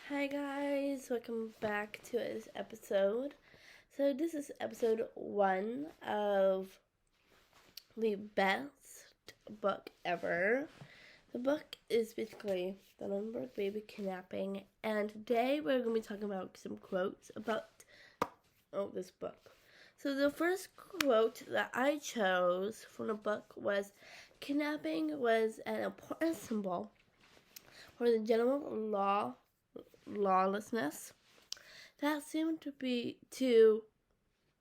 Hi guys, welcome back to this episode. So this is episode 1 of the best book ever. The book is basically The Lindbergh Baby Kidnapping, and today we're going to be talking about some quotes about this book. So the first quote that I chose from the book was, "Kidnapping was an important symbol for the general lawlessness that seemed to be to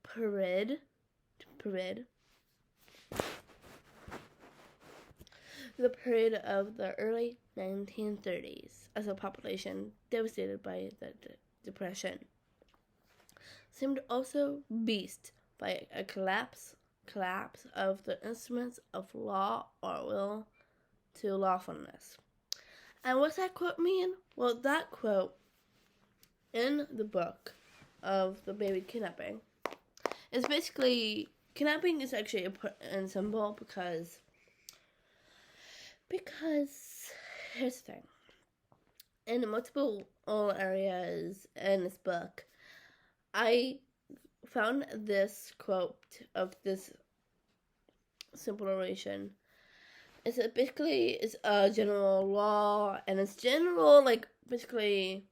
parade the period of the early 1930s as a population devastated by the Depression seemed also beast by a collapse of the instruments of law or will to lawfulness." And what's that quote mean? Well, that quote in the book of the baby kidnapping is basically, kidnapping is actually a important symbol because here's the thing. In multiple areas in this book, I found this quote of this simple oration. It's basically a general law, and it's general, like basically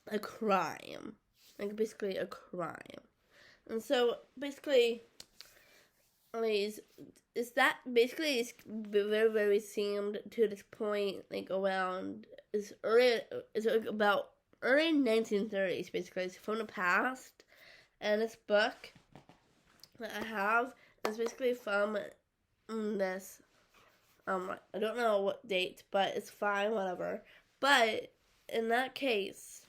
a crime, and so basically, is that basically is very very seemed to this point, like around is about early 1930s. Basically, it's from the past, and this book that I have is basically from this. I don't know what date, but it's fine, whatever. But in that case,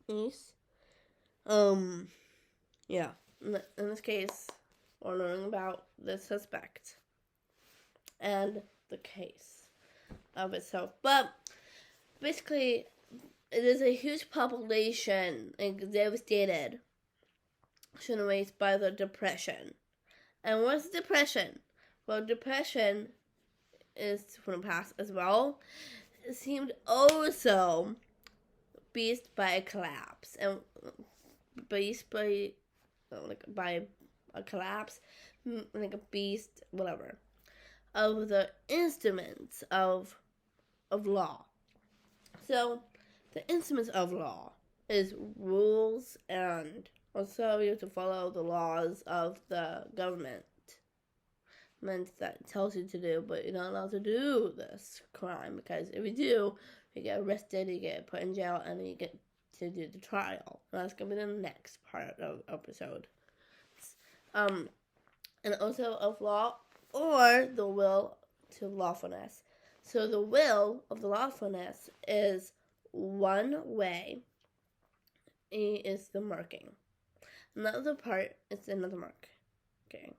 yeah. In this case, we're learning about the suspect and the case of itself. But basically, it is a huge population, like, devastated by the Depression. And what's Depression? Well, Depression is from the past as well. It seemed also beast by a collapse, and beast by a collapse, like a beast, whatever, of the instruments of law. So the instruments of law is rules, and also you have to follow the laws of the government that tells you to do, but you're not allowed to do this crime, because if you do, you get arrested, you get put in jail, and you get to do the trial. And that's gonna be the next part of the episode. And also of law, or the will to lawfulness. So the will of the lawfulness is one way. E is the marking. Another part is another mark. Okay,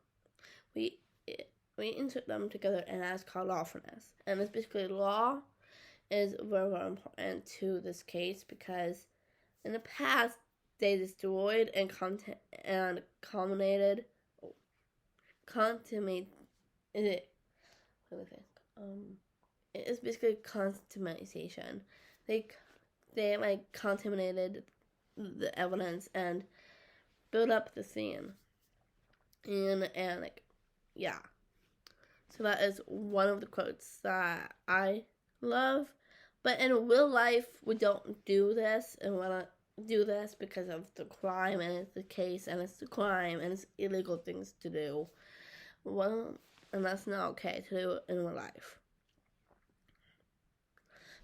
we insert them together, and that's called lawfulness. And it's basically, law is very, very important to this case, because in the past they destroyed and it is basically contamination. They like contaminated the evidence and build up the scene, and like, yeah. So that is one of the quotes that I love. But in real life, we don't do this, and we don't do this because of the crime, and it's the case, and it's the crime, and it's illegal things to do. Well, and that's not okay to do in real life.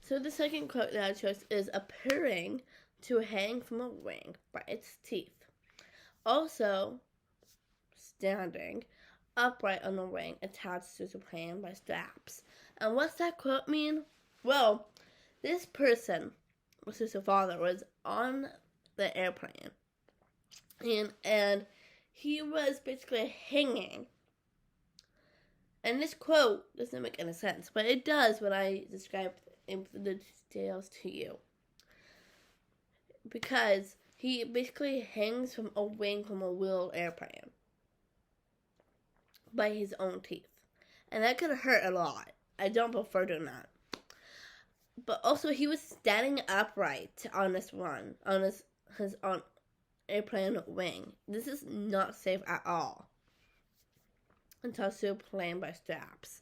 So the second quote that I chose is, "Appearing to hang from a ring by its teeth. Also, standing upright on the ring attached to the plane by straps." And what's that quote mean? Well, this person, which is the father, was on the airplane, and he was basically hanging. And this quote doesn't make any sense, but it does when I describe the details to you, because he basically hangs from a wing from a wheeled airplane by his own teeth, and that could hurt a lot. I don't prefer doing that. but also he was standing upright on this one, on his on airplane wing. This is not safe at all. Until still playing by straps.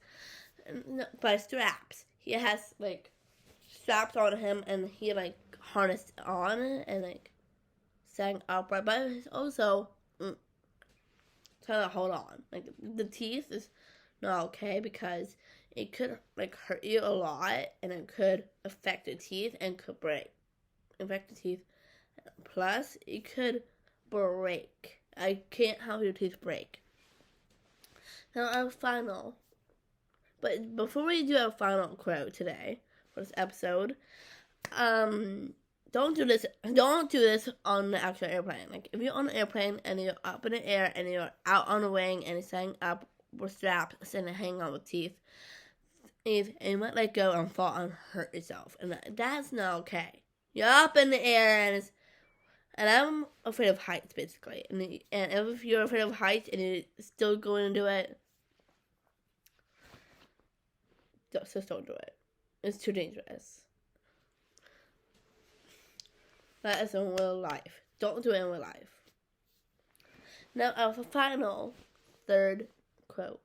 No, by straps. He has like straps on him, and he like harnessed on it and like standing upright. But he's also trying to hold on. Like the teeth is not okay because it could like hurt you a lot, and it could affect the teeth and could affect the teeth. Plus, it could break. I can't have your teeth break. Now our final, but before we do our final quote today for this episode, don't do this. Don't do this on the actual airplane. Like if you're on an airplane and you're up in the air and you're out on a wing and you're standing up with straps and hanging on with teeth, and you might let go and fall and hurt yourself, and that's not okay. You're up in the air and I'm afraid of heights basically, and if you're afraid of heights and you're still going to do it, just don't do it. It's too dangerous. That is in real life. Don't do it in real life. Now, our final third quote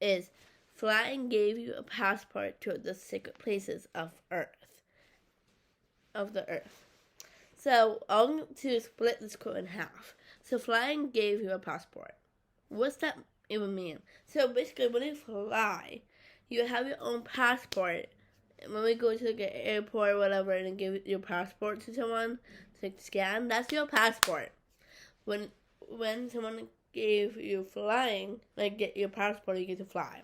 is, "Flying gave you a passport to the secret places of Earth." Of the Earth. So, I'm going to split this quote in half. So, flying gave you a passport. What's that even mean? So, basically, when you fly, you have your own passport. When we go to the airport or whatever and give your passport to someone to scan, that's your passport. When someone gave you flying, like get your passport, you get to fly.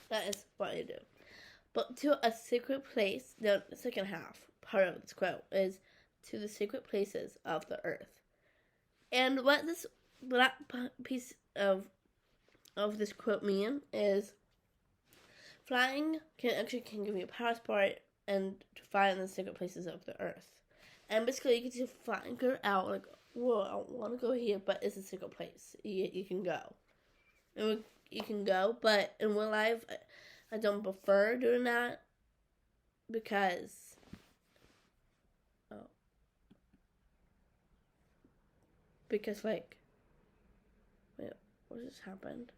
That is what you do. But to a secret place, the second half part of this quote is to the secret places of the earth. And what that piece of this quote mean is, flying can give you a passport and to find the secret places of the earth. And basically, you can just figure out, like, whoa, I want to go here, but it's a secret place. You can go. You can go, but in real life, I don't prefer doing that because, like, wait, what just happened?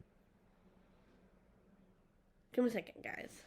Give me a second, guys.